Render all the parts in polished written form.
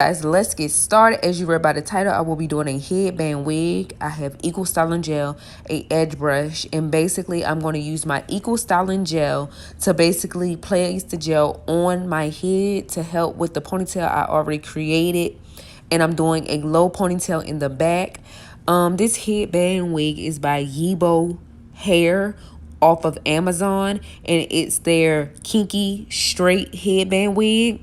Guys, let's get started. As you read by the title, I will be doing a headband wig. I have Equal Styling Gel, a edge brush, and basically I'm going to use my Equal Styling Gel to basically place the gel on my head to help with the ponytail I already created. And I'm doing a low ponytail in the back. This headband wig is by Yibo Hair off of Amazon, and it's their kinky straight headband wig.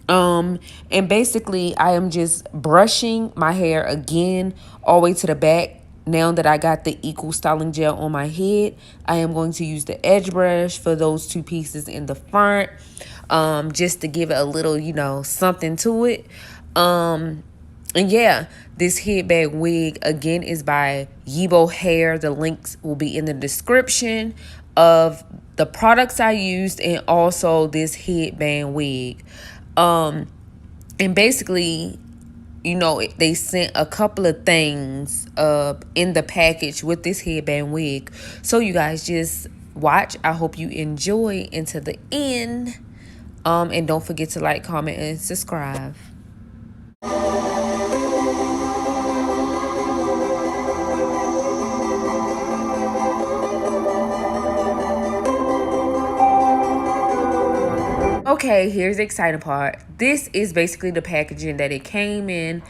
And basically I am just brushing my hair again all the way to the back. Now that I got the Equal Styling Gel on my head, I am going to use the edge brush for those two pieces in the front, just to give it a little, you know, something to it. And yeah, this headband wig again is by Yibo Hair. The links will be in the description of the products I used and also this headband wig. And basically, you know, they sent a couple of things in the package with this headband wig. So you guys just watch. I hope you enjoy into the end. And don't forget to like, comment, and subscribe. Okay, here's the exciting part. This is basically the packaging that it came in.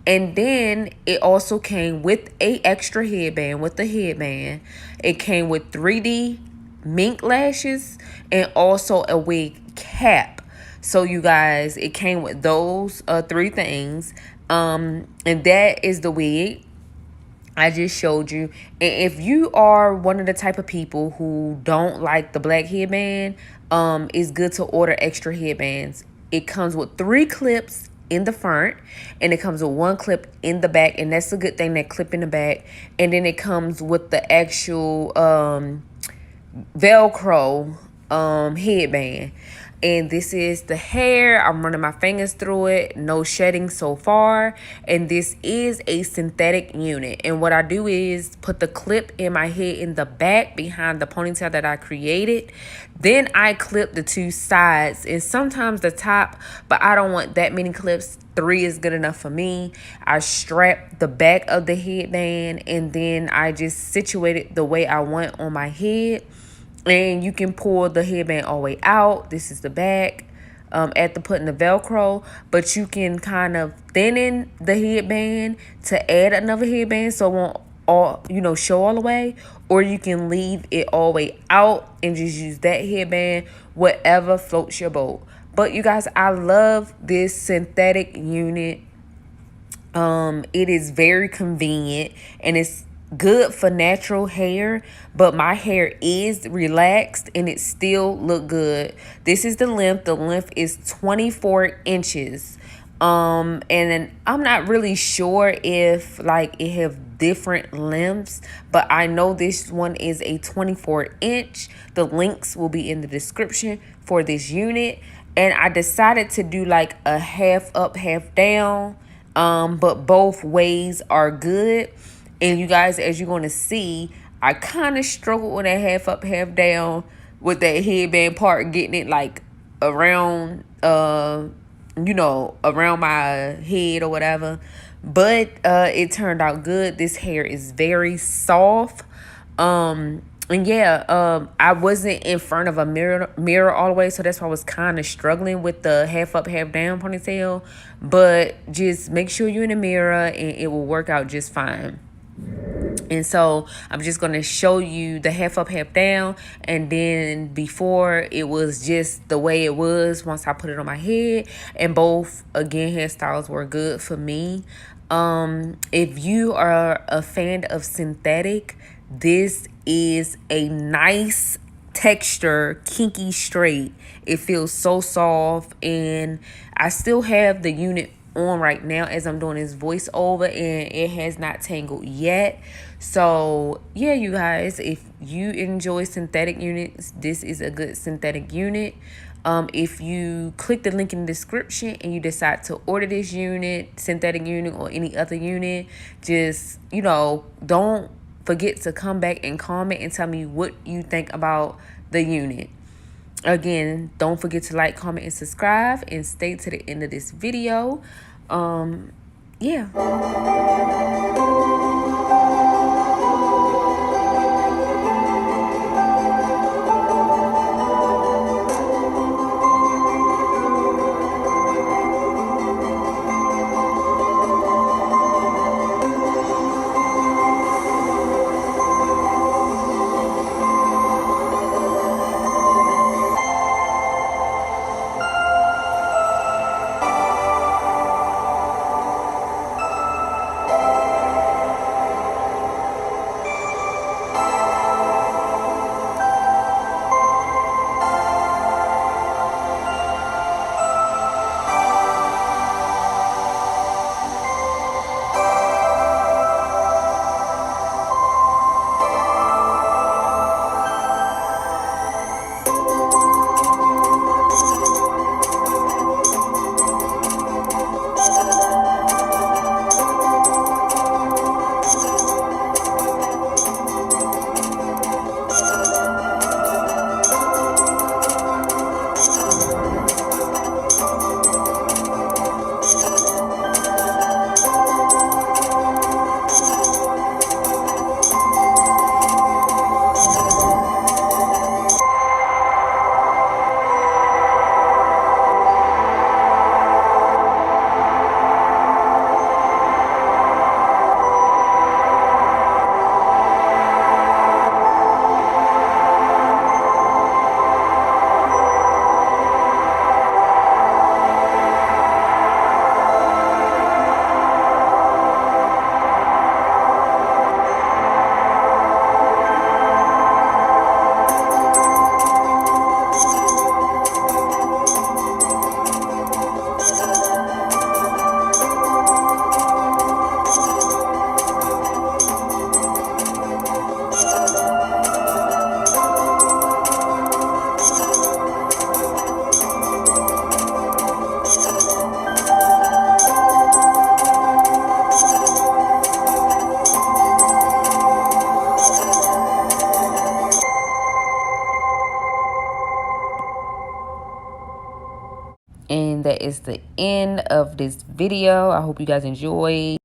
And then it also came with a extra headband with the headband. It came with 3D mink lashes and also a wig cap. So you guys, it came with those three things. And that is the wig I just showed you. And if you are one of the type of people who don't like the black headband, it's good to order extra headbands. It comes with 3 clips in the front, and it comes with 1 clip in the back, and that's a good thing, that clip in the back. And then it comes with the actual Velcro headband. And this is the hair. I'm running my fingers through it. No shedding so far. And this is a synthetic unit. And what I do is put the clip in my head in the back behind the ponytail that I created. Then I clip the 2 sides and sometimes the top, but I don't want that many clips. 3 is good enough for me. I strap the back of the headband and then I just situate it the way I want on my head. And you can pull the headband all the way out. This is the back at the putting the Velcro. But you can kind of thin the headband to add another headband so it won't all, you know, show all the way. Or you can leave it all the way out and just use that headband, whatever floats your boat. But you guys, I love this synthetic unit. It is very convenient and it's good for natural hair, but my hair is relaxed and it still look good. This is the length. The length is 24 inches. And then I'm not really sure if like it have different lengths, but I know this one is a 24 inch. The links will be in the description for this unit. And I decided to do like a half up, half down. But both ways are good. And you guys, as you're going to see, I kind of struggled with that half up, half down with that headband part, getting it like around, you know, around my head or whatever. But it turned out good. This hair is very soft. And yeah, I wasn't in front of a mirror all the way, so that's why I was kind of struggling with the half up, half down ponytail. But just make sure you're in the mirror and it will work out just fine. And so I'm just going to show you the half up, half down. And then before, it was just the way it was once I put it on my head. And both, again, hairstyles were good for me. If you are a fan of synthetic, this is a nice texture, kinky straight. It feels so soft. And I still have the unit on right now as I'm doing this voiceover, and it has not tangled yet. So yeah, you guys, if you enjoy synthetic units, this is a good synthetic unit. If you click the link in the description and you decide to order this unit, synthetic unit, or any other unit, just, you know, don't forget to come back and comment and tell me what you think about the unit. Again, don't forget to like, comment, and subscribe, and stay to the end of this video. Yeah. And that is the end of this video. I hope you guys enjoyed.